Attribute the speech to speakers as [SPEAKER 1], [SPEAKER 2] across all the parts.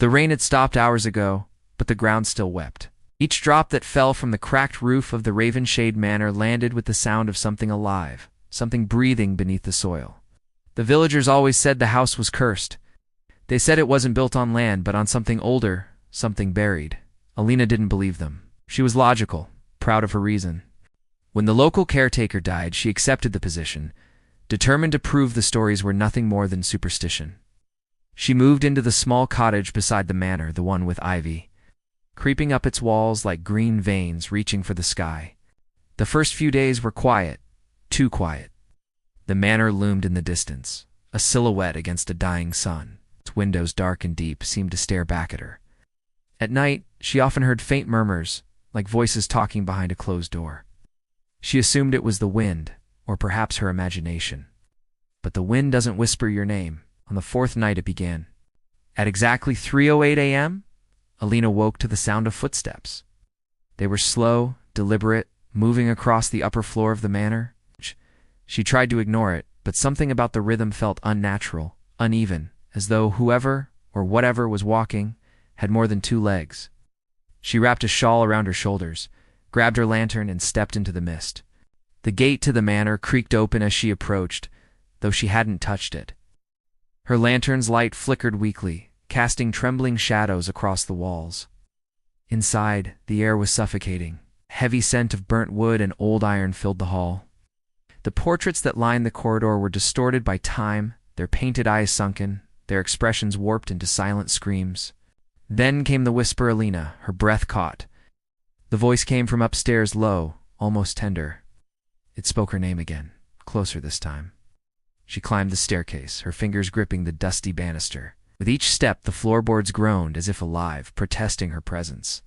[SPEAKER 1] The rain had stopped hours ago, but the ground still wept. Each drop that fell from the cracked roof of the Ravenshade manor landed with the sound of something alive, something breathing beneath the soil. The villagers always said the house was cursed. They said it wasn't built on land, but on something older, something buried. Alina didn't believe them. She was logical, proud of her reason. When the local caretaker died, she accepted the position, determined to prove the stories were nothing more than superstition. She moved into the small cottage beside the manor, the one with ivy, creeping up its walls like green veins reaching for the sky. The first few days were quiet, too quiet. The manor loomed in the distance, a silhouette against a dying sun. Its windows, dark and deep, seemed to stare back at her. At night, she often heard faint murmurs, like voices talking behind a closed door. She assumed it was the wind, or perhaps her imagination. But the wind doesn't whisper your name. On the fourth night it began. At exactly 3:08 a.m., Alina woke to the sound of footsteps. They were slow, deliberate, moving across the upper floor of the manor. She tried to ignore it, but something about the rhythm felt unnatural, uneven, as though whoever or whatever was walking had more than two legs. She wrapped a shawl around her shoulders, grabbed her lantern, and stepped into the mist. The gate to the manor creaked open as she approached, though she hadn't touched it. Her lantern's light flickered weakly, casting trembling shadows across the walls. Inside, the air was suffocating. A heavy scent of burnt wood and old iron filled the hall. The portraits that lined the corridor were distorted by time, their painted eyes sunken, their expressions warped into silent screams. Then came the whisper. Alina, her breath caught. The voice came from upstairs, low, almost tender. It spoke her name again, closer this time. She climbed the staircase, her fingers gripping the dusty banister. With each step, the floorboards groaned as if alive, protesting her presence.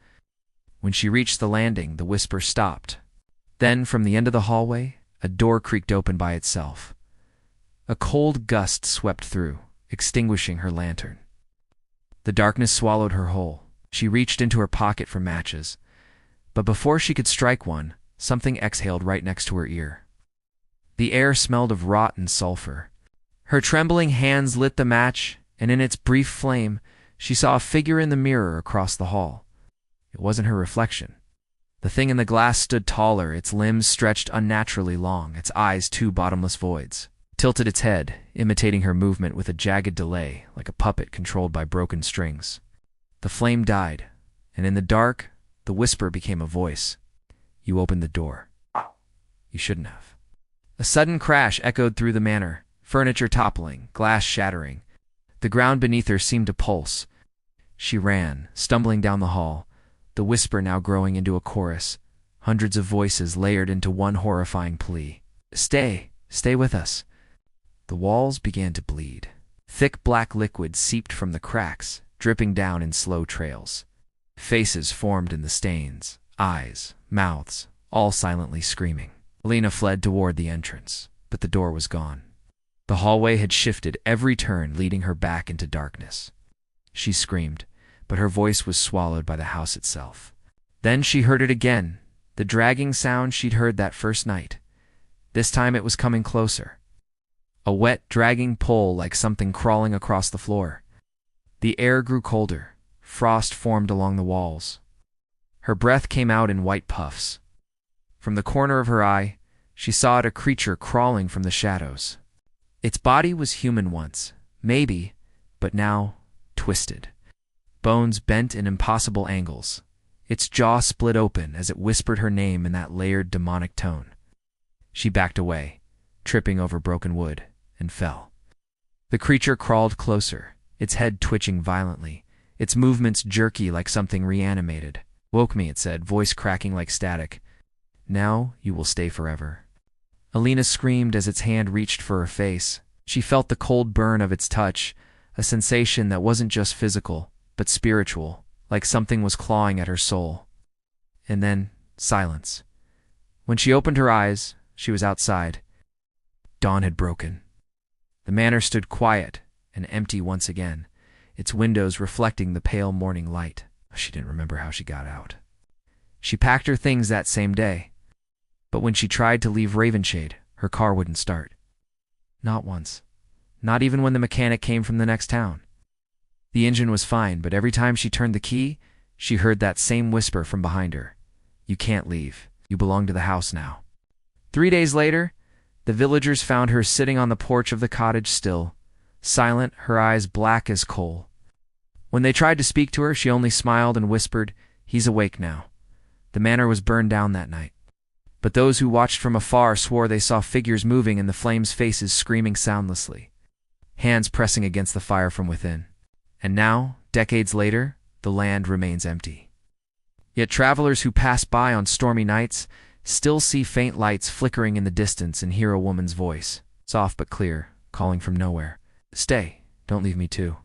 [SPEAKER 1] When she reached the landing, the whisper stopped. Then, from the end of the hallway, a door creaked open by itself. A cold gust swept through, extinguishing her lantern. The darkness swallowed her whole. She reached into her pocket for matches. But before she could strike one, something exhaled right next to her ear. The air smelled of rot and sulfur. Her trembling hands lit the match, and in its brief flame, she saw a figure in the mirror across the hall. It wasn't her reflection. The thing in the glass stood taller, its limbs stretched unnaturally long, its eyes two bottomless voids. It tilted its head, imitating her movement with a jagged delay, like a puppet controlled by broken strings. The flame died, and in the dark, the whisper became a voice. You opened the door. You shouldn't have. A sudden crash echoed through the manor, furniture toppling, glass shattering. The ground beneath her seemed to pulse. She ran, stumbling down the hall, the whisper now growing into a chorus, hundreds of voices layered into one horrifying plea. Stay, stay with us. The walls began to bleed. Thick black liquid seeped from the cracks, dripping down in slow trails. Faces formed in the stains, eyes, mouths, all silently screaming. Alina fled toward the entrance, but the door was gone. The hallway had shifted every turn, leading her back into darkness. She screamed, but her voice was swallowed by the house itself. Then she heard it again, the dragging sound she'd heard that first night. This time it was coming closer. A wet, dragging pull like something crawling across the floor. The air grew colder. Frost formed along the walls. Her breath came out in white puffs. From the corner of her eye, she saw a creature crawling from the shadows. Its body was human once, maybe, but now twisted. Bones bent in impossible angles. Its jaw split open as it whispered her name in that layered demonic tone. She backed away, tripping over broken wood, and fell. The creature crawled closer, its head twitching violently, its movements jerky like something reanimated. Woke me, it said, voice cracking like static. Now you will stay forever. Alina screamed as its hand reached for her face. She felt the cold burn of its touch, a sensation that wasn't just physical, but spiritual, like something was clawing at her soul. And then, silence. When she opened her eyes, she was outside. Dawn had broken. The manor stood quiet and empty once again, its windows reflecting the pale morning light. She didn't remember how she got out. She packed her things that same day. But when she tried to leave Ravenshade, her car wouldn't start. Not once. Not even when the mechanic came from the next town. The engine was fine, but every time she turned the key, she heard that same whisper from behind her. You can't leave. You belong to the house now. 3 days later, the villagers found her sitting on the porch of the cottage still, silent, her eyes black as coal. When they tried to speak to her, she only smiled and whispered, He's awake now. The manor was burned down that night. But those who watched from afar swore they saw figures moving in the flames, faces screaming soundlessly, hands pressing against the fire from within. And now, decades later, the land remains empty. Yet travelers who pass by on stormy nights still see faint lights flickering in the distance and hear a woman's voice, soft but clear, calling from nowhere. Stay, don't leave me too.